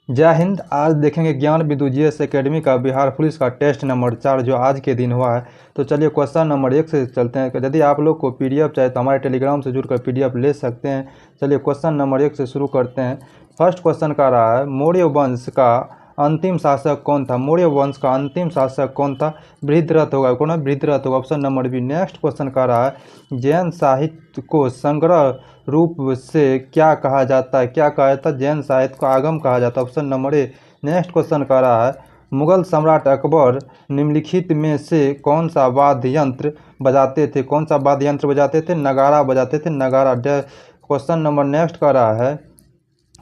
जय हिंद। आज देखेंगे ज्ञान बिंदु जीएस एकेडमी का बिहार पुलिस का टेस्ट नंबर 4 जो आज के दिन हुआ है। तो चलिए क्वेश्चन नंबर 1 से चलते हैं। यदि आप लोग को पीडीएफ चाहिए तो हमारे टेलीग्राम से जुड़कर पीडीएफ ले सकते हैं। चलिए क्वेश्चन नंबर 1 से शुरू करते हैं। फर्स्ट क्वेश्चन का रहा है, मौर्य वंश का अंतिम शासक कौन था? मौर्य वंश का अंतिम शासक कौन था? बृहद्रथ होगा। कौन है? बृहद्रथ होगा। Option number B. Next question का रहा है, जैन साहित्य को संग्रह रूप से क्या कहा जाता है? क्या कहा जाता है? जैन साहित्य को आगम कहा जाता है। Option number A. Next question का रहा है, मुगल सम्राट अकबर निम्नलिखित में से कौन सा वाद्य यंत्र बजाते थे? कौन सा वाद्य यंत्र बजाते थे? नगाड़ा बजाते थे। नगाड़ा। क्वेश्चन नंबर नेक्स्ट का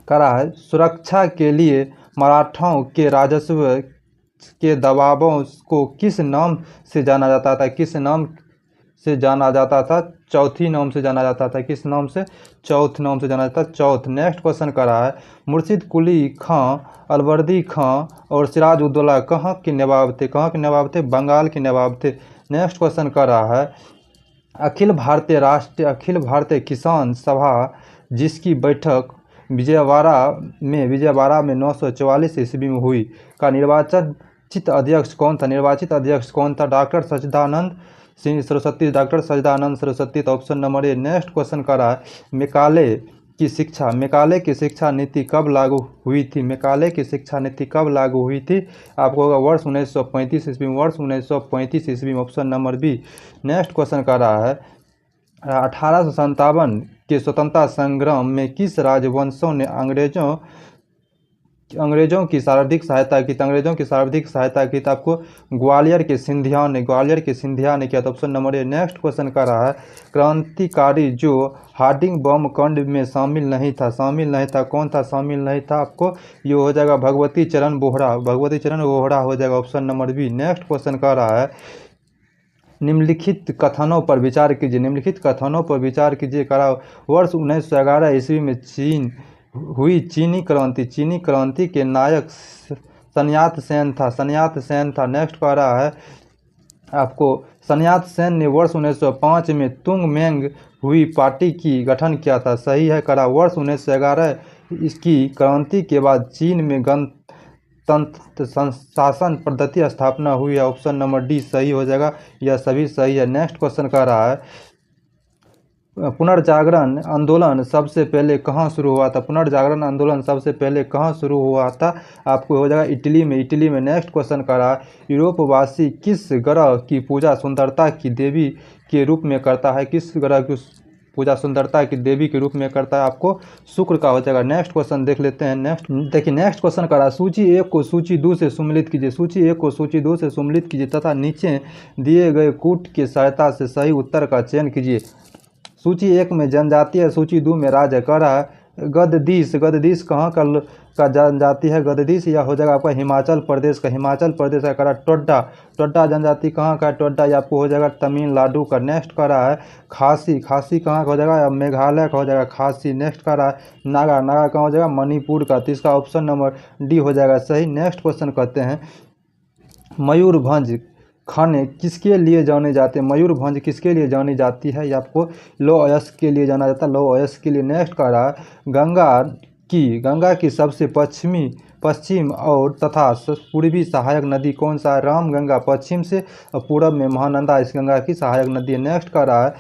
रहा है, सुरक्षा के लिए मराठों के राजस्व के दबावों को किस नाम से जाना जाता था? किस नाम से जाना जाता था? चौथी नाम से जाना जाता था। किस नाम से? चौथ नाम से जाना जाता था। चौथ। नेक्स्ट क्वेश्चन का रहा है, मुर्शिद कुली खां, अलवर्दी खां और सिराज उद्दौला कहाँ के नवाब थे? कहाँ के नवाब थे? बंगाल के नवाब थे। नेक्स्ट क्वेश्चन का रहा है, अखिल भारतीय किसान सभा जिसकी बैठक विजयवाड़ा में 944 ईस्वी में हुई का निर्वाचित अध्यक्ष कौन था? निर्वाचित अध्यक्ष कौन था? डॉक्टर सच्चिदानंद सरस्वती। डॉक्टर सच्चिदानंद सरस्वती। तो option number A. Next question का रहा है, मेकाले की शिक्षा नीति कब लागू हुई थी? मेकाले की शिक्षा नीति कब लागू हुई थी? आपको होगा वर्ष 1935 ईस्वी में। वर्ष 1935 ईस्वी में। Option number B. Next question का रहा है, 1857 के स्वतंत्रता संग्राम में किस राजवंशों ने अंग्रेजों की सर्वाधिक सहायता की? अंग्रेजों की सर्वाधिक सहायता की तो आपको ग्वालियर के सिंधिया ने किया। तो option number A. Next question का रहा है, क्रांतिकारी जो हार्डिंग बम कांड में शामिल नहीं था कौन था? शामिल नहीं था। आपको ये हो जाएगा भगवती चरण वोहरा हो जाएगा। Option number B. Next question का रहा है, निम्नलिखित कथनों पर विचार कीजिए। करा वर्ष 1911 ईस्वी में हुई चीनी क्रांति के नायक सन्यात सेन था। नेक्स्ट कह रहा है आपको, सन्यात सेन ने वर्ष 1905 में तुंग मेंग हुई पार्टी की गठन किया था। सही है। करा वर्ष 1911 इसकी क्रांति के बाद चीन में गणतंत्र शासन पद्धति स्थापना हुई है। ऑप्शन नंबर डी सही हो जाएगा। यह सभी सही है। नेक्स्ट क्वेश्चन का रहा है, पुनर्जागरण आंदोलन सबसे पहले कहाँ शुरू हुआ था? पुनर्जागरण आंदोलन सबसे पहले कहाँ शुरू हुआ था? आपको हो जाएगा इटली में। नेक्स्ट क्वेश्चन का रहा, यूरोपवासी किस ग्रह की पूजा सुंदरता की देवी के रूप में करता है? किस ग्रह की पूजा सुंदरता की देवी के रूप में करता है? आपको शुक्र का हो जाएगा। नेक्स्ट क्वेश्चन देख लेते हैं। नेक्स्ट क्वेश्चन का रहा, सूची 1 को सूची 2 से सम्मिलित कीजिए तथा नीचे दिए गए कूट की सहायता से सही उत्तर का चयन कीजिए। सूची 1 में जनजाति है, सूची 2 में राज्य। कह रहा है गददीस कहाँ का जनजाति है? गददीस या हो जाएगा आपका हिमाचल प्रदेश का। कह रहा टोड्डा जनजाति कहाँ का है? टोड्डा या आपको हो जाएगा तमिलनाडु का। नेक्स्ट कह रहा है, खासी कहाँ का हो जाएगा? मेघालय का हो जाएगा खासी। नेक्स्ट कह रहा है, नागा कहाँ हो जाएगा? मणिपुर का। तो इसका ऑप्शन नंबर डी हो जाएगा सही। नेक्स्ट क्वेश्चन कहते हैं, मयूरभंज खाने किसके लिए जाने जाते हैं? मयूरभंज किसके लिए जानी जाती है? ये आपको लौह अयस्क के लिए जाना जाता है। लौह अयस्क के लिए। नेक्स्ट का रहा, गंगा की सबसे पश्चिम और तथा पूर्वी सहायक नदी कौन सा है? रामगंगा पश्चिम से और पूर्व में महानंदा इस गंगा की सहायक नदी है। नेक्स्ट का रहा है,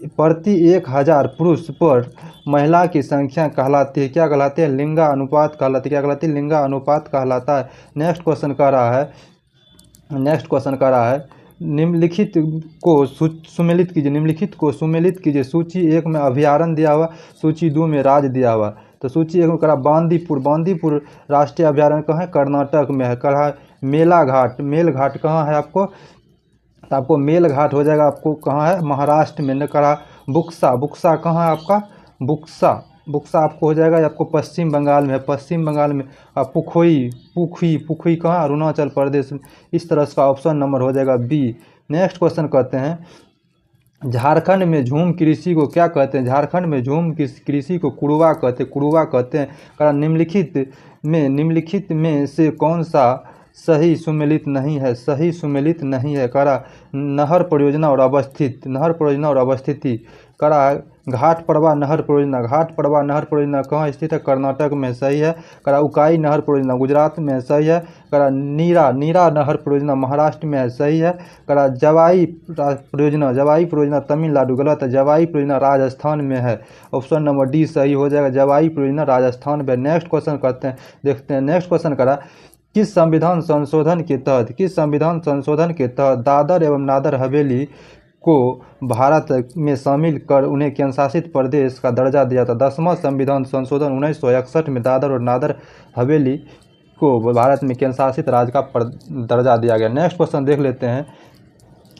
प्रति 1000 पुरुष पर महिला की संख्या कहलाती है? क्या कहलाती है? लिंगानुपात कहलाती है। क्या कहलाती है? लिंगानुपात कहलाता है। नेक्स्ट क्वेश्चन का रहा है, निम्नलिखित को सुमेलित कीजिए। सूची 1 में अभयारण्य दिया हुआ, सूची 2 में राज्य दिया हुआ। तो सूची 1 में करा बांदीपुर राष्ट्रीय अभयारण्य कहाँ है? कर्नाटक में है। कहा मेलघाट कहाँ है आपको? तो आपको मेलघाट हो जाएगा आपको कहाँ है? महाराष्ट्र में। न करा बुक्सा कहाँ है आपका? बुक्सा आपको हो जाएगा, आपको पश्चिम बंगाल में। पुखोई कहाँ? अरुणाचल प्रदेश में। इस तरह का ऑप्शन नंबर हो जाएगा बी। नेक्स्ट क्वेश्चन कहते हैं, झारखंड में झूम कृषि को क्या कहते हैं? झारखंड में झूम कृषि को कुड़वा कहते हैं। कारण निम्नलिखित में से कौन सा सही सुमेलित नहीं है? करा नहर परियोजना और अवस्थिति। करा है घाटप्रभा नहर परियोजना। घाटप्रभा नहर परियोजना कहाँ स्थित है? कर्नाटक में, सही है। करा उकाई नहर परियोजना गुजरात में, सही है। करा नीरा नहर परियोजना महाराष्ट्र में है, सही है। करा जवाई परियोजना तमिलनाडु, गलत है। जवाई परियोजना राजस्थान में है, ऑप्शन नंबर डी सही हो जाएगा। जवाई परियोजना राजस्थान में। नेक्स्ट क्वेश्चन करते हैं, देखते हैं। नेक्स्ट क्वेश्चन करा किस संविधान संशोधन के तहत दादर एवं नागर हवेली को भारत में शामिल कर उन्हें केंद्रशासित प्रदेश का दर्जा दिया था? 10वां संविधान संशोधन 1961 में दादर और नागर हवेली को भारत में केंद्रशासित राज्य का दर्जा दिया गया। नेक्स्ट क्वेश्चन देख लेते हैं।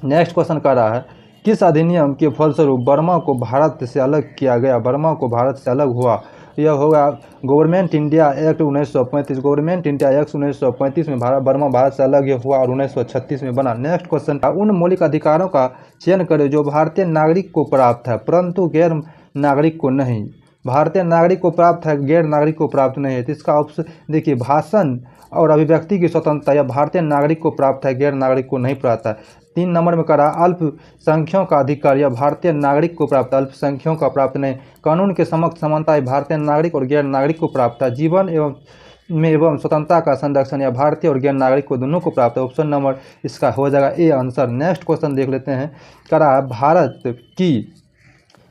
नेक्स्ट क्वेश्चन कर रहा है किस अधिनियम के फलस्वरूप बर्मा को भारत से अलग किया गया? बर्मा को भारत से अलग हुआ, यह होगा government India act 1935। Government India act 1935 में बर्मा भारत से अलग हुआ और 1936 में बना। नेक्स्ट क्वेश्चन, उन मौलिक अधिकारों का चयन करें जो भारतीय नागरिक को प्राप्त है परंतु गैर नागरिक को नहीं। भारतीय नागरिक को प्राप्त है, गैर नागरिक को प्राप्त नहीं है। तो इसका ऑप्शन देखिए, भाषण और अभिव्यक्ति की स्वतंत्रता या भारतीय नागरिक को प्राप्त है, गैर नागरिक को नहीं प्राप्त है। 3 नंबर में करा अल्पसंख्यों का अधिकार या भारतीय नागरिक को प्राप्त, अल्पसंख्यों का प्राप्त नहीं। कानून के समक्ष समानता भारतीय नागरिक और गैर नागरिक को प्राप्त है। जीवन एवं स्वतंत्रता का संरक्षण या भारतीय और गैर नागरिक को दोनों को प्राप्त है। ऑप्शन नंबर इसका हो जाएगा ए आंसर। नेक्स्ट क्वेश्चन देख लेते हैं। करा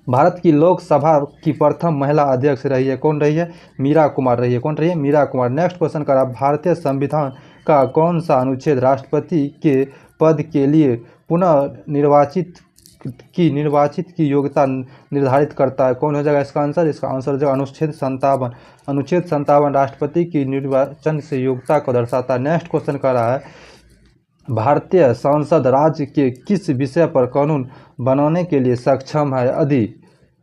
भारत की लोकसभा की प्रथम महिला अध्यक्ष रही है, कौन रही है? मीरा कुमार रही है। कौन रही है? मीरा कुमार। नेक्स्ट क्वेश्चन करा भारतीय संविधान का कौन सा अनुच्छेद राष्ट्रपति के पद के लिए पुनः निर्वाचित की योग्यता निर्धारित करता है? कौन हो जाएगा इसका आंसर? इसका आंसर हो जाएगा अनुच्छेद 57। अनुच्छेद 57 राष्ट्रपति की निर्वाचन से योग्यता को दर्शाता है। नेक्स्ट क्वेश्चन कर रहा है भारतीय संसद राज्य के किस विषय पर कानून बनाने के लिए सक्षम है?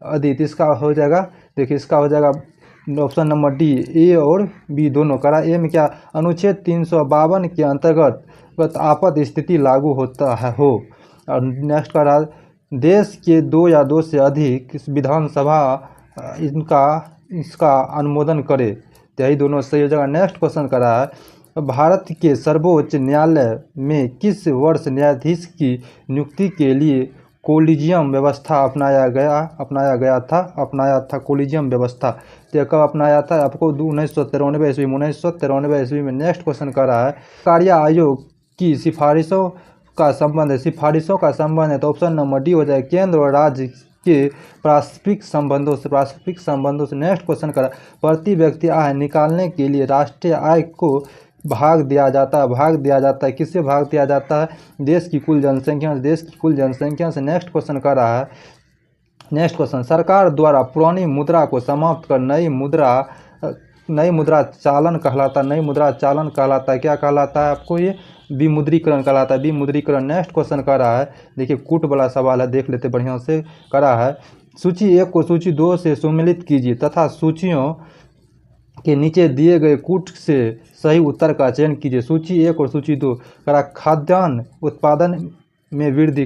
अधि इसका हो जाएगा, देखिए इसका हो जाएगा ऑप्शन नंबर डी, ए और बी दोनों। करा ए में क्या? अनुच्छेद 352 के अंतर्गत आपात स्थिति लागू होता है हो। और नेक्स्ट करा देश के 2 या 2 से अधिक विधानसभा इसका अनुमोदन करे, तो यही दोनों सही हो जाएगा। नेक्स्ट क्वेश्चन करा है भारत के सर्वोच्च न्यायालय में किस वर्ष न्यायाधीश की नियुक्ति के लिए कोलिजियम व्यवस्था अपनाया था कोलिजियम व्यवस्था। तो कब अपनाया था? आपको 1993 ईस्वी में। 1993 ईस्वी में। नेक्स्ट क्वेश्चन कर रहा है कार्य आयोग की सिफारिशों का संबंध है, तो ऑप्शन नंबर डी हो जाए केंद्र और राज्य के पारस्परिक संबंधों से। नेक्स्ट क्वेश्चन करा प्रति व्यक्ति आय निकालने के लिए राष्ट्रीय आय को भाग दिया जाता है, किससे भाग दिया जाता है? देश की कुल जनसंख्या से। नेक्स्ट क्वेश्चन कर रहा है नेक्स्ट क्वेश्चन सरकार द्वारा पुरानी मुद्रा को समाप्त कर नई मुद्रा चालन कहलाता है। क्या कहलाता है आपको? ये विमुद्रीकरण कहलाता है, विमुद्रीकरण। नेक्स्ट क्वेश्चन कर रहा है, देखिए कूट वाला सवाल है, देख लेते बढ़िया से। करा है सूची 1 को सूची 2 से सम्मिलित कीजिए तथा सूचियों के नीचे दिए गए कूट से सही उत्तर का चयन कीजिए। सूची 1 और सूची 2। करा खाद्यान्न उत्पादन में वृद्धि,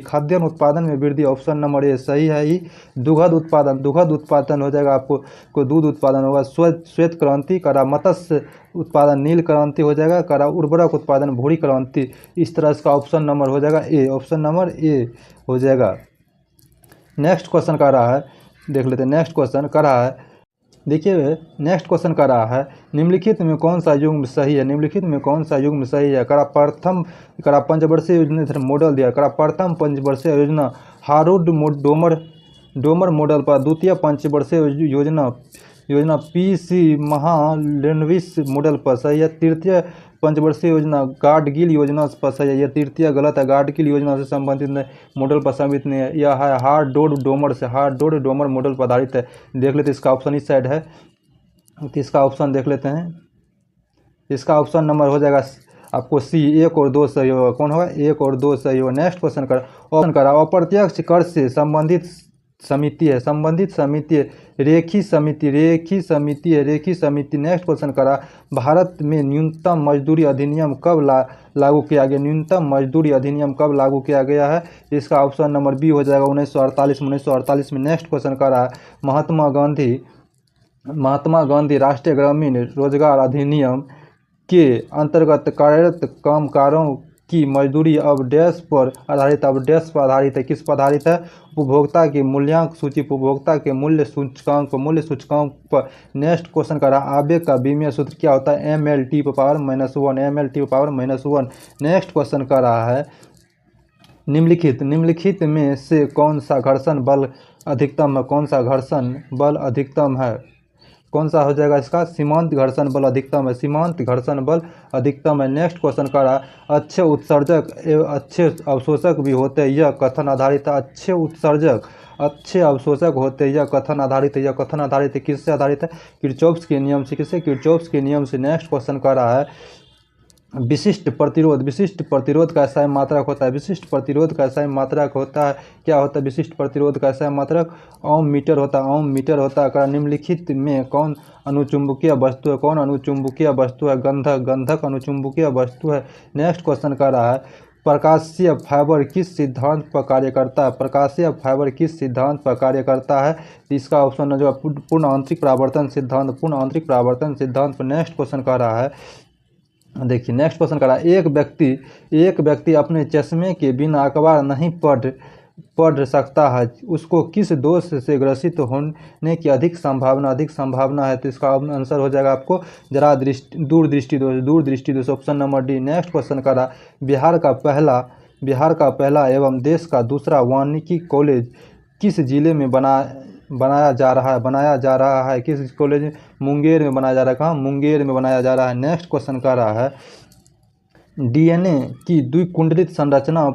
ऑप्शन नंबर ए सही है ही। दुग्ध उत्पादन हो जाएगा, आपको दूध उत्पादन होगा, श्वेत क्रांति। करा मत्स्य उत्पादन नील क्रांति हो जाएगा। करा उर्वरक उत्पादन भूरी क्रांति। इस तरह इसका ऑप्शन नंबर हो जाएगा ए, ऑप्शन नंबर ए हो जाएगा। नेक्स्ट क्वेश्चन कर रहा है, देख लेते हैं। नेक्स्ट क्वेश्चन कर रहा है, देखिए नेक्स्ट क्वेश्चन कर रहा है निम्नलिखित में कौन सा युग्म सही है? करा पंचवर्षीय योजना मॉडल दिया। करा प्रथम पंचवर्षीय योजना हार्वर्ड डोमर मॉडल पर, द्वितीय पंचवर्षीय योजना पीसी महालेनोविस मॉडल पर सही है। तृतीय पंचवर्षीय योजना गाडगिल योजना पर सही है, यह तृतीय गलत है। गाडगिल योजना से संबंधित मॉडल पर सम्मिलित नहीं है, यह है हार्वर्ड डोमर मॉडल पर आधारित है। देख लेते इसका ऑप्शन इस साइड है, तो इसका ऑप्शन देख लेते हैं। इसका ऑप्शन नंबर हो जाएगा आपको सी, 1 और 2 सही होगा। कौन होगा? 1 और 2 सही होगा। नेक्स्ट क्वेश्चन करा अप्रत्यक्ष कर से संबंधित समिति है, रेखी समिति। नेक्स्ट क्वेश्चन करा भारत में न्यूनतम मजदूरी अधिनियम कब लागू किया गया है? इसका ऑप्शन नंबर बी हो जाएगा 1948 में। नेक्स्ट क्वेश्चन करा महात्मा गांधी राष्ट्रीय ग्रामीण रोजगार अधिनियम के अंतर्गत कार्यरत कामगारों की मजदूरी अब डैश पर आधारित, अब डैश पर आधारित है। किस पर आधारित है? उपभोक्ता की मूल्यांक सूची, उपभोक्ता के मूल्य सूचकांक पर। नेक्स्ट क्वेश्चन का रहा आवेग का विमीय सूत्र क्या होता है? mLT पर पावर -1, mLT पर पावर -1। नेक्स्ट क्वेश्चन का रहा है निम्नलिखित में से कौन सा घर्षण बल अधिकतम है? कौन सा घर्षण बल अधिकतम है? कौन सा हो जाएगा इसका? सीमांत घर्षण बल अधिकतम है, सीमांत घर्षण बल अधिकतम है। नेक्स्ट क्वेश्चन का रहा अच्छे उत्सर्जक एवं अच्छे अवशोषक भी होते हैं, यह कथन आधारित है। अच्छे उत्सर्जक अच्छे अवशोषक होते हैं, यह कथन आधारित है। यह कथन आधारित है, किससे आधारित है? किरचॉफ के नियम से। किससे? किरचॉफ के नियम से। नेक्स्ट क्वेश्चन का रहा है विशिष्ट प्रतिरोध का SI मात्रक होता है। विशिष्ट प्रतिरोध का SI मात्रक होता है, क्या होता है विशिष्ट प्रतिरोध का SI मात्रक? ओम मीटर होता है, ओम मीटर होता है। निम्नलिखित में कौन अनुचुंबकीय वस्तु है? कौन अनुचुंबकीय वस्तु है? गंधक अनुचुंबकीय वस्तु है। नेक्स्ट क्वेश्चन का रहा है प्रकाशीय फाइबर किस सिद्धांत पर कार्य करता है? प्रकाशीय फाइबर किस सिद्धांत पर कार्य करता है? इसका ऑप्शन जो पूर्ण आंतरिक परावर्तन सिद्धांत, पूर्ण आंतरिक परावर्तन सिद्धांत पर। नेक्स्ट क्वेश्चन का रहा है देखिए, नेक्स्ट क्वेश्चन का रहा है एक व्यक्ति अपने चश्मे के बिना अखबार नहीं पढ़ सकता है, उसको किस दोष से ग्रसित होने की अधिक संभावना है? तो इसका आंसर हो जाएगा आपको दूरदृष्टि दोष, option number D. Next question का रहा बिहार का पहला एवं देश का दूसरा वानिकी कॉलेज किस जिले में बनाया जा रहा है? किस कॉलेज में? मुंगेर में बनाया जा रहा है। कहाँ? मुंगेर में बनाया जा रहा है। नेक्स्ट क्वेश्चन का रहा है DNA की द्विकुंडलित संरचना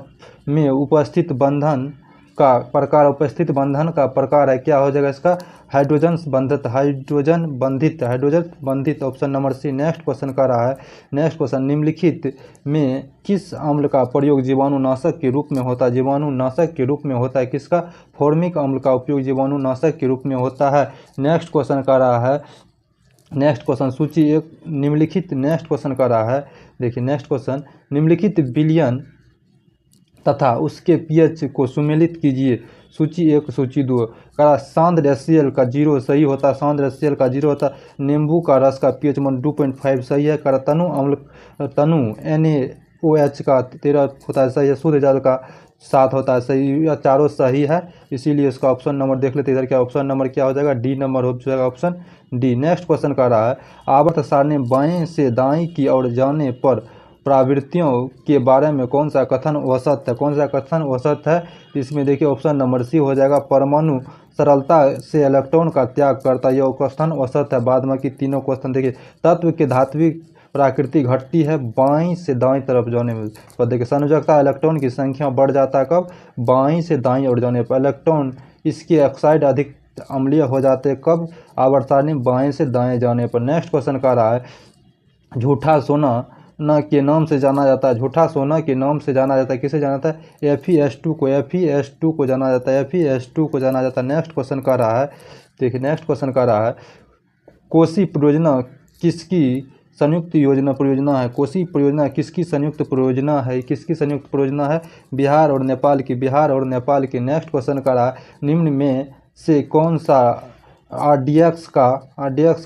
में उपस्थित बंधन का प्रकार है, क्या हो जाएगा इसका? हाइड्रोजन बंधित, option number C. Next question का रहा है निम्नलिखित में किस अम्ल का प्रयोग जीवाणुनाशक के रूप में होता है? जीवाणुनाशक के रूप में होता है किसका? फॉर्मिक अम्ल का उपयोग जीवाणुनाशक के रूप में होता है। नेक्स्ट क्वेश्चन का रहा है सूची एक निम्नलिखित। नेक्स्ट क्वेश्चन का रहा है देखिए, नेक्स्ट क्वेश्चन निम्नलिखित विलयन तथा उसके pH को सुमेलित कीजिए। सूची 1 सूची 2 का सांद्र HCl का 0 सही होता है, सांद्र HCl का 0 होता है। नींबू का रस का pH 2.5 सही है। तनु NaOH का 13 होता है सही है। शुद्ध जल का 7 होता है सही। यह चारों सही है, इसीलिए इसका ऑप्शन नंबर देख लेते हैं। इधर क्या ऑप्शन नंबर क्या हो जाएगा? डी नंबर हो जाएगा, ऑप्शन डी। नेक्स्ट क्वेश्चन का रहा है आवर्त सारणी बाएं से दाएं की ओर जाने पर प्रवृत्तियों के बारे में कौन सा कथन औसत है? कौन सा कथन औसत है? इसमें देखिए ऑप्शन नंबर सी हो जाएगा परमाणु सरलता से इलेक्ट्रॉन का त्याग करता है, यह कथन औसत है। बाद में की तीनों क्वेश्चन देखिए तत्व के धात्विक प्रकृति घटती है बाईं से दाईं तरफ जाने में। तो देखिए संयोजकता इलेक्ट्रॉन की संख्या बढ़ जाता है कब? बाईं से दाईं ओर जाने पर। इलेक्ट्रॉन इसके ऑक्साइड अधिक अम्लीय हो जाते हैं कब? आवर्त सारणी बाएं से दाएं जाने पर। नेक्स्ट क्वेश्चन का रहा है झूठा सोना न के नाम से जाना जाता है। झूठा सोना के नाम से जाना जाता है, किसे जाना जाता है? FeS2 को जाना जाता है, FeS2 को जाना जाता है। नेक्स्ट क्वेश्चन का रहा है देखिए, नेक्स्ट क्वेश्चन का रहा है कोसी परियोजना किसकी संयुक्त परियोजना है? कोसी परियोजना किसकी संयुक्त परियोजना है? किसकी संयुक्त परियोजना है? बिहार और नेपाल की। नेक्स्ट क्वेश्चन का रहा निम्न में से कौन सा RDX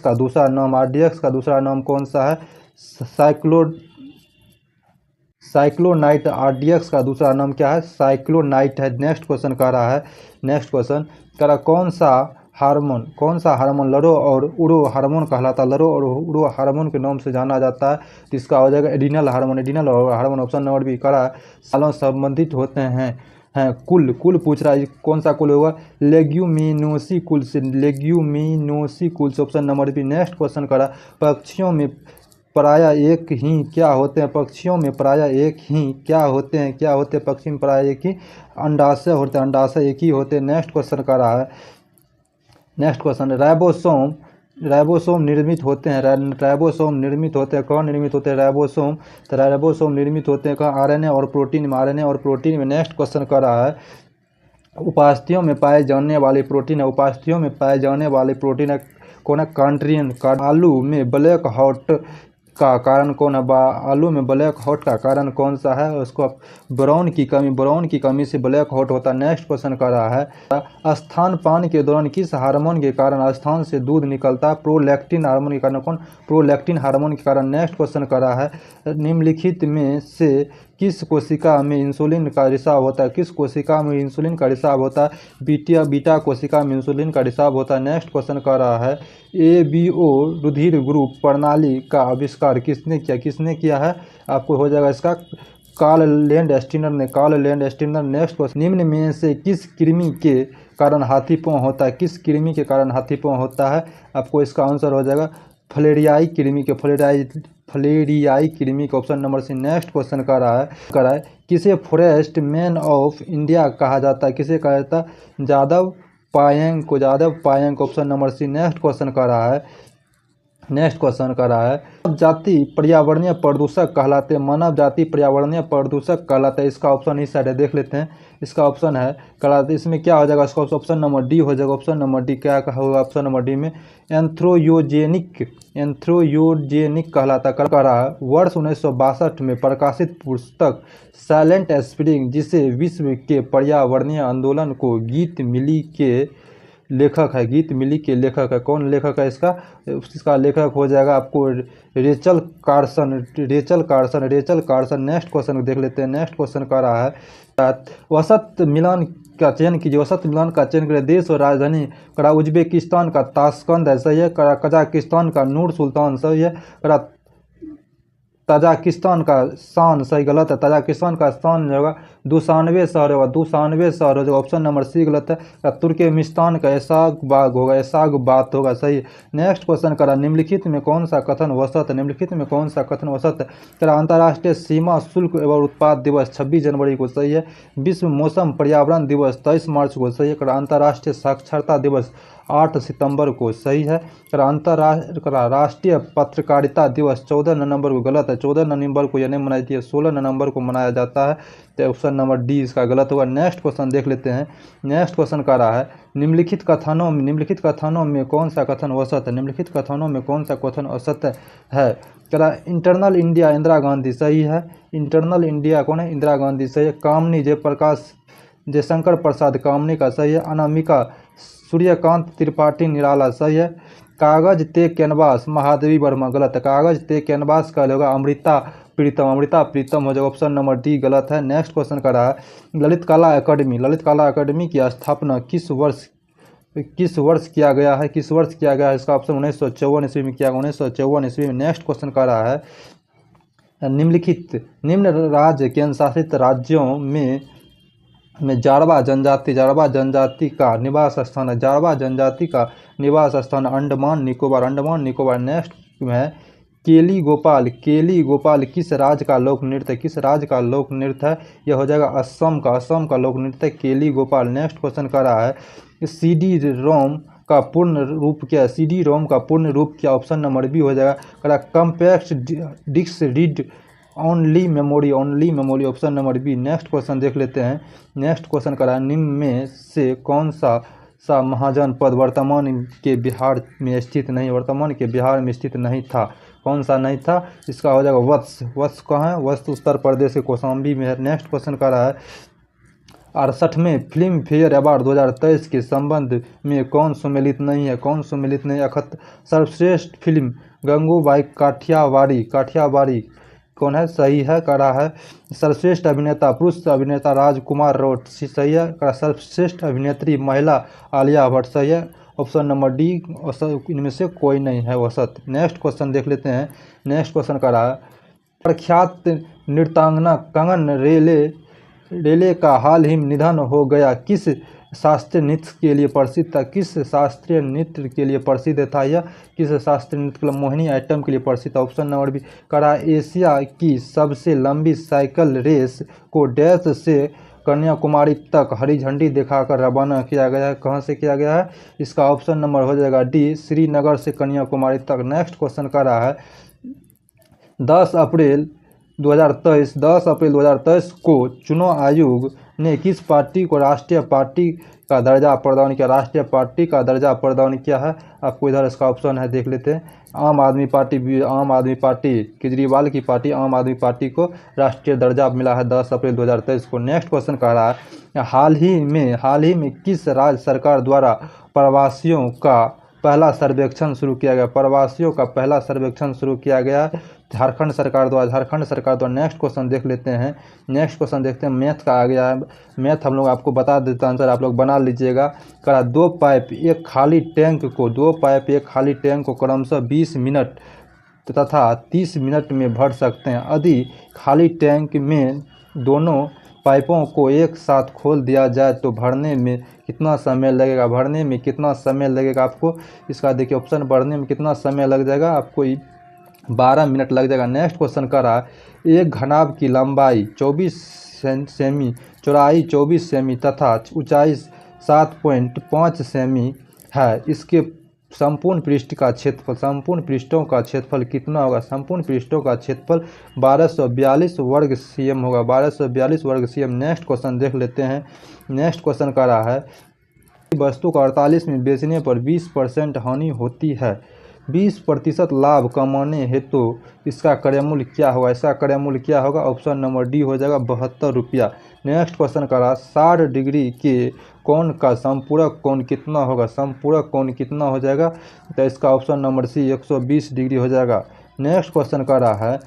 का दूसरा नाम कौन सा है? साइक्लोनाइट। RDX का दूसरा नाम क्या है? साइक्लोनाइट है। नेक्स्ट क्वेश्चन का रहा है कौन सा हार्मोन लरो और उड़ो हार्मोन कहलाता है? लरो और उड़ो हार्मोन के नाम से जाना जाता है, तो इसका हो जाएगा adrenal hormone, option number B. करा सालों संबंधित होते हैं कुल पूछ रहा है, कौन सा कुल होगा? लेग्यूमिनोसी कुल से, option number B. Next question करा पक्षियों में प्रायः एक ही क्या होते हैं? पक्षी में प्रायः एक ही अंडाशय होते हैं, अंडाशय एक ही होते हैं। नेक्स्ट क्वेश्चन का रहा है राइबोसोम निर्मित होते हैं। कहाँ निर्मित होते हैं राइबोसोम? तो राइबोसोम निर्मित होते हैं कहाँ? RNA और प्रोटीन में। नेक्स्ट क्वेश्चन कर रहा है उपास्थियों में पाए जाने वाले प्रोटीन है कौन है? कांट्रियन। आलू में ब्लैक हॉट का कारण कौन है? आलू में ब्लैक हॉट का कारण कौन सा है? उसको बोरॉन की कमी से ब्लैक हॉट होता है। नेक्स्ट क्वेश्चन कर रहा है स्तनपान के दौरान किस हार्मोन के कारण स्तन से दूध निकलता है? प्रोलैक्टिन हार्मोन के कारण। कौन? प्रोलैक्टिन हार्मोन के कारण। नेक्स्ट क्वेश्चन कर रहा है निम्नलिखित में से किस कोशिका में इंसुलिन का रिसाव होता है? किस कोशिका में इंसुलिन का रिसाव होता है? बीटा कोशिका में इंसुलिन का रिसाव होता है। नेक्स्ट क्वेश्चन कह रहा है एबीओ रुधिर ग्रुप प्रणाली का आविष्कार किसने किया? किसने किया है? आपको हो जाएगा इसका कार्ल लैंडस्टीनर ने। Karl Landsteiner. नेक्स्ट क्वेश्चन, निम्न में से किस कृमि के कारण हाथी पाँव होता है? किस कृमि के कारण हाथी पाँव होता है? आपको इसका आंसर हो जाएगा फलेरियाई कृमि के। फलेरियाई कृमि का option number C. Next question कर रहा है किसे फॉरेस्ट मैन ऑफ इंडिया कहा जाता है? किसे कहा जाता है? जादव पायेंग को। जादव पायेंग को, option number C. Next question कर रहा है मानव जाति पर्यावरणीय प्रदूषक कहलाते हैं। मानव जाति पर्यावरणीय प्रदूषक कहलाते हैं। इसका ऑप्शन इस साइड है, देख लेते हैं। इसका ऑप्शन है कहलाते, इसमें क्या हो जाएगा? इसका ऑप्शन नंबर डी हो जाएगा। ऑप्शन नंबर डी क्या होगा? ऑप्शन नंबर डी में एंथ्रोयोजेनिक कहलाता कर रहा है। वर्ष 1962 में प्रकाशित पुस्तक साइलेंट स्प्रिंग, जिसे विश्व के पर्यावरणीय आंदोलन को गीत मिली के लेखक है। कौन लेखक है इसका लेखक हो जाएगा आपको रेचल कार्सन। नेक्स्ट क्वेश्चन देख लेते हैं। नेक्स्ट क्वेश्चन कर रहा है वसंत मिलन का चयन कीजिए। वसंत मिलन का चयन करें। देश और राजधानी करा उज्बेकिस्तान का ताशकंद है, सही है। करा कजाकिस्तान का नूर सुल्तान, सही है। करा तजाकिस्तान का शान, सही गलत है। तजाकिस्तान का शान जो होगा दुशानवे शहर होगा। दुशानवे शहर हो जाएगा। ऑप्शन नंबर सी गलत है। तुर्कमेनिस्तान का एसागबाग होगा, एसागबात होगा, सही। नेक्स्ट क्वेश्चन करा निम्नलिखित में कौन सा कथन वसत है? निम्नलिखित में कौन सा कथन वसत है? करा अंतर्राष्ट्रीय सीमा शुल्क एवं उत्पाद दिवस 26 जनवरी को, सही है। विश्व मौसम पर्यावरण दिवस 23 मार्च को, सही है। करा अंतर्राष्ट्रीय साक्षरता दिवस 8 सितंबर को, सही है। राष्ट्रीय पत्रकारिता दिवस 14 नवंबर को, गलत है। 14 नवंबर को यह नहीं मनाई थी, 16 नवंबर को मनाया जाता है। तो ऑप्शन नंबर डी इसका गलत होगा। नेक्स्ट क्वेश्चन देख लेते हैं। नेक्स्ट क्वेश्चन कह रहा है निम्नलिखित कथनों में कौन सा कथन औसत है? निम्नलिखित कथनों में कौन सा कथन औसत है? कह इंटरनल इंडिया इंदिरा गांधी, सही है। इंटरनल इंडिया कौन है? इंदिरा गांधी, सही है। कामनी जयशंकर प्रसाद कामनी का, सही है। अनामिका सूर्यकांत त्रिपाठी निराला, सही है। कागज ते कैनवास महादेवी वर्मा, गलत है। कागज ते कैनवास का होगा अमृता प्रीतम हो जाएगा। ऑप्शन नंबर डी गलत है। नेक्स्ट क्वेश्चन कर रहा है ललित कला अकादमी की स्थापना किस वर्ष किया गया है? इसका ऑप्शन 1954 ईस्वी में किया गया। 1954 ईस्वी में। नेक्स्ट क्वेश्चन कर रहा है निम्न राज्य केंद्र शासित राज्यों में जारवा जनजाति का निवास स्थान है। जारवा जनजाति का निवास स्थान अंडमान निकोबार। नेक्स्ट में केली गोपाल किस राज्य का लोक नृत्य है? यह हो जाएगा असम का लोक नृत्य केली गोपाल। नेक्स्ट क्वेश्चन कर रहा है CD रोम का पूर्ण रूप क्या है? ऑप्शन नंबर बी हो जाएगा compact disc read only memory. Option number B. Next question देख लेते हैं। नेक्स्ट क्वेश्चन करा निम्न में से कौन सा महाजनपद वर्तमान के बिहार में स्थित नहीं था? कौन सा नहीं था? इसका हो जाएगा वत्स कहाँ है? वत्स उत्तर प्रदेश के कौशाम्बी में है। नेक्स्ट क्वेश्चन कर रहा है 68वें फिल्म फेयर अवार्ड 2023 के संबंध में कौन सम्मिलित नहीं है? सर्वश्रेष्ठ फिल्म गंगूबाई काठियावाड़ी कौन है? सही है। करा है सर्वश्रेष्ठ अभिनेता पुरुष अभिनेता राजकुमार रॉट, सही है। करा सर्वश्रेष्ठ अभिनेत्री महिला आलिया भट्ट, सही है। ऑप्शन नंबर डी इनमें से कोई नहीं है औसत। नेक्स्ट क्वेश्चन देख लेते हैं। नेक्स्ट क्वेश्चन करा है प्रख्यात नृत्यांगना कंगन रेले का हाल ही में निधन हो गया। किस शास्त्रीय नृत्य के लिए प्रसिद्ध था? किस शास्त्रीय नृत्य के लिए प्रसिद्ध था? यह किस शास्त्रीय नृत्य के लिए? मोहिनी आइटम के लिए प्रसिद्ध था। Option number B. करा एशिया की सबसे लंबी साइकिल रेस को डैश से कन्याकुमारी तक हरी झंडी दिखाकर रवाना किया गया है। कहाँ से किया गया है? इसका ऑप्शन नंबर हो जाएगा डी श्रीनगर से कन्याकुमारी तक। नेक्स्ट क्वेश्चन कर रहा है 10 अप्रैल 2023 को चुनाव आयोग ने किस पार्टी को राष्ट्रीय पार्टी का दर्जा प्रदान किया है? आपको इधर इसका ऑप्शन है, देख लेते हैं। आम आदमी पार्टी केजरीवाल की पार्टी आम आदमी पार्टी को राष्ट्रीय दर्जा मिला है 10 अप्रैल 2023 को। नेक्स्ट क्वेश्चन कह रहा है हाल ही में किस राज्य सरकार द्वारा प्रवासियों का पहला सर्वेक्षण शुरू किया गया, प्रवासियों का पहला सर्वेक्षण शुरू किया गया झारखंड सरकार द्वारा। नेक्स्ट क्वेश्चन देख लेते हैं। नेक्स्ट क्वेश्चन देखते हैं, मैथ का आ गया है। मैथ हम लोग आपको बता देते हैं, आंसर आप लोग बना लीजिएगा। करा दो पाइप एक खाली टैंक को क्रमशः 20 मिनट तथा 30 मिनट में भर सकते हैं। यदि खाली टैंक में दोनों पाइपों को एक साथ खोल दिया जाए तो भरने में कितना समय लगेगा? आपको इसका देखिए ऑप्शन, भरने में कितना समय लग जाएगा आपको? 12 मिनट लग जाएगा। नेक्स्ट क्वेश्चन कर रहा है, एक घनाभ की लंबाई 24 सेमी, चौड़ाई 24 सेमी तथा ऊंचाई 7.5 सेमी है। इसके संपूर्ण पृष्ठ का क्षेत्रफल, संपूर्ण पृष्ठों का क्षेत्रफल कितना होगा? संपूर्ण पृष्ठों का क्षेत्रफल 1242 वर्ग सीएम होगा, 1242 वर्ग सीएम। नेक्स्ट क्वेश्चन देख लेते हैं। नेक्स्ट क्वेश्चन का रहा है, वस्तु को 48 में बेचने पर 20% हानि होती है, 20% लाभ कमाने हेतु इसका क्रय मूल्य क्या होगा? इसका क्रय मूल्य क्या होगा? ऑप्शन नंबर डी हो जाएगा 72 रुपया। नेक्स्ट क्वेश्चन का रहा, 60 डिग्री के कोण का संपूरक कोण कितना होगा? संपूरक कोण कितना हो जाएगा? तो इसका ऑप्शन नंबर सी 120 डिग्री हो जाएगा। नेक्स्ट क्वेश्चन का रहा है,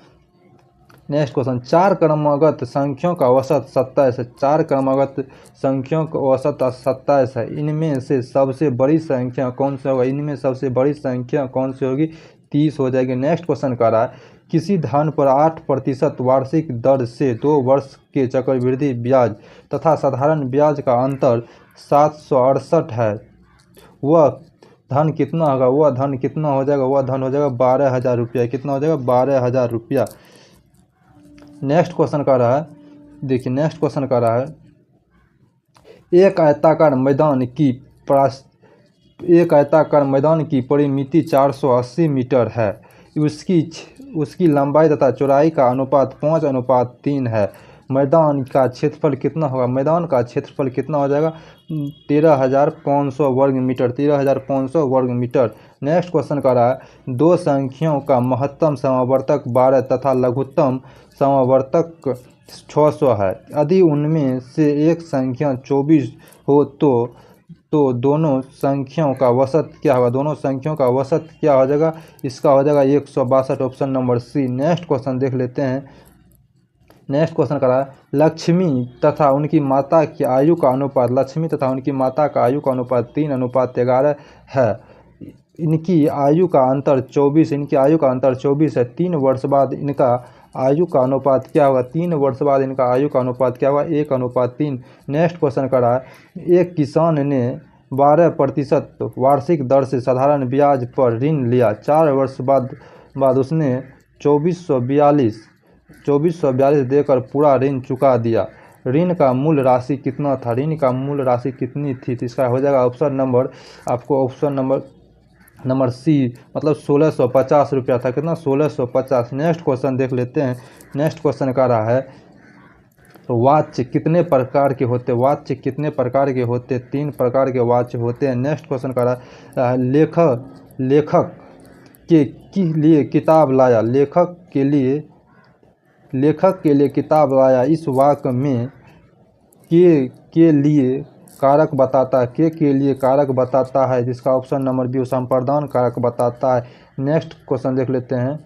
नेक्स्ट क्वेश्चन, 4 क्रमागत संख्याओं का औसत 27 है, 4 क्रमागत संख्याओं का औसत 27 है। इनमें से सबसे बड़ी संख्या कौन सी होगा? इनमें सबसे बड़ी संख्या कौन सी होगी? 30 हो जाएगी। नेक्स्ट क्वेश्चन का रहा है, किसी धन पर 8% वार्षिक दर से 2 वर्ष के चक्रवृद्धि ब्याज तथा साधारण ब्याज का अंतर 768 है, वह धन कितना होगा? वह धन कितना हो जाएगा? वह धन हो जाएगा 12,000 रुपया। कितना हो जाएगा? 12,000 रुपया। नेक्स्ट क्वेश्चन का रहा है, देखिए नेक्स्ट क्वेश्चन का रहा है, एक आयताकार मैदान की परिमिति 480 मीटर है, उसकी लंबाई तथा चौड़ाई का अनुपात 5:3 है। मैदान का क्षेत्रफल कितना होगा? मैदान का क्षेत्रफल कितना हो जाएगा? 13,500 वर्ग मीटर, 13,500 वर्ग मीटर। नेक्स्ट क्वेश्चन का रहा है, दो संख्याओं का महत्तम समावर्तक 12 तथा लघुत्तम समावर्तक 600 है। यदि उनमें से एक संख्या 24 हो तो दोनों संख्याओं का औसत क्या होगा? दोनों संख्याओं का औसत क्या हो जाएगा? इसका हो जाएगा 162, option number C. Next question देख लेते हैं। नेक्स्ट क्वेश्चन का रहा है, लक्ष्मी तथा उनकी माता की आयु का अनुपात 3:11 है। इनकी आयु का अंतर 24 है। 3 वर्ष बाद इनका आयु का अनुपात क्या होगा? 3 वर्ष बाद इनका आयु का अनुपात क्या होगा? 1:3। नेक्स्ट क्वेश्चन का रहा है, एक किसान ने 12% वार्षिक दर से साधारण ब्याज पर ऋण लिया, 4 वर्ष बाद उसने 2442 देकर पूरा ऋण चुका दिया। ऋण का मूल राशि कितना था? ऋण का मूल राशि कितनी थी? तो इसका हो जाएगा ऑप्शन नंबर सी, मतलब 1650 रुपया था। कितना? 1650। नेक्स्ट क्वेश्चन देख लेते हैं। नेक्स्ट क्वेश्चन का रहा है, तो वाच्य कितने प्रकार के होते? 3 प्रकार के वाच्य होते हैं। नेक्स्ट क्वेश्चन का रहा है, लेखक के लिए किताब लाया, लेखक के लिए किताब लाया, इस वाक्य में के लिए कारक बताता है, जिसका ऑप्शन नंबर बी संप्रदान कारक बताता है। नेक्स्ट क्वेश्चन देख लेते हैं।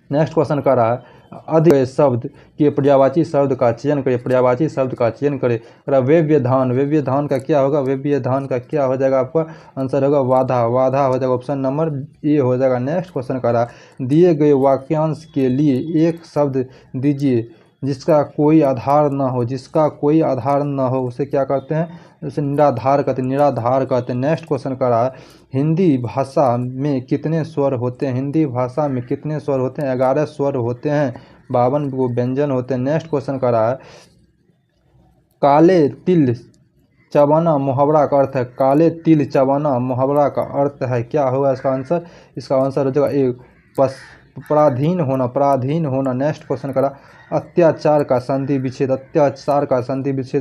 नेक्स्ट क्वेश्चन का रहा है, अधिक शब्द के पर्यायवाची शब्द का चयन करें। व्यवधान का क्या होगा? व्यवधान का क्या हो जाएगा? आपका आंसर होगा वाधा हो जाएगा, ऑप्शन नंबर ए हो जाएगा। नेक्स्ट क्वेश्चन का रहा, दिए गए वाक्यांश के लिए एक शब्द दीजिए जिसका कोई आधार न हो, उसे क्या कहते हैं? उसे निराधार कहते हैं। नेक्स्ट क्वेश्चन का रहा है, हिंदी भाषा में कितने स्वर होते हैं? 11 स्वर होते हैं, 52 को व्यंजन होते हैं। नेक्स्ट क्वेश्चन का रहा है, काले तिल चबाना मुहावरा का अर्थ है, क्या होगा इसका आंसर? इसका आंसर हो जाएगा एक, पराधीन होना। नेक्स्ट क्वेश्चन करा, अत्याचार का संधि विच्छेद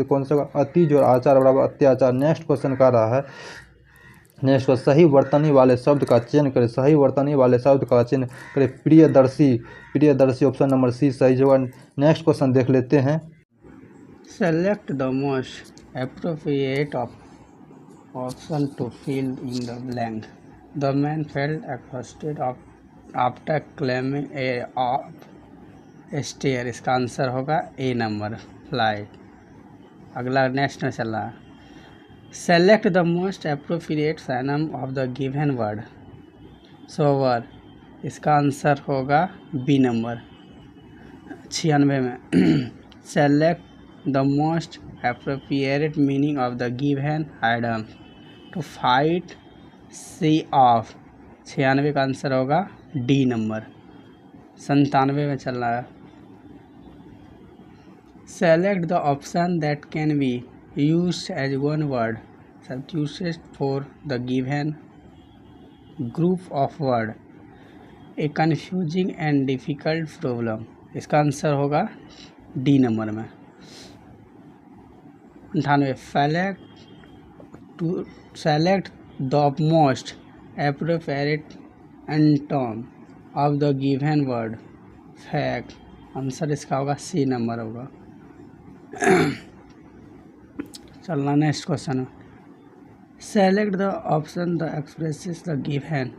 कौन सा होगा? अति जो आचार बराबर अत्याचार। नेक्स्ट क्वेश्चन का रहा है, नेक्स्ट क्वेश्चन, सही वर्तनी वाले शब्द का चयन करें। प्रियदर्शी ऑप्शन नंबर सी सही जवाब। नेक्स्ट क्वेश्चन देख लेते हैं। Select the most appropriate of option to fill in the blank. The man felt exhausted after climbing a stair. इसका आंसर होगा ए नंबर, फ्लाइट। अगला नेक्स्ट में चल रहा है, select the most appropriate synonym of the given word. Soar, इसका answer होगा B number. 96 में select the most appropriate meaning of the given item to fight see off. 96 का आंसर होगा डी नंबर। 97 में चल रहा है, select the option that can be used as one word substituted for the given group of word a confusing and difficult problem. इसका answer होगा D number में। 98 select the most appropriate antonym of the given word fact. Answer इसका होगा C number होगा। चलना next question, select the option the expresses the given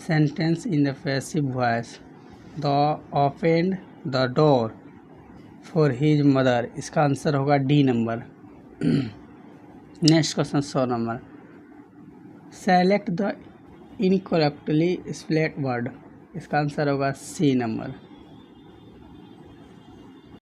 sentence in the passive voice. The opened the door for his mother. इसका answer होगा D number. Next question 100 number, select the incorrectly spelled word. इसका answer होगा C number.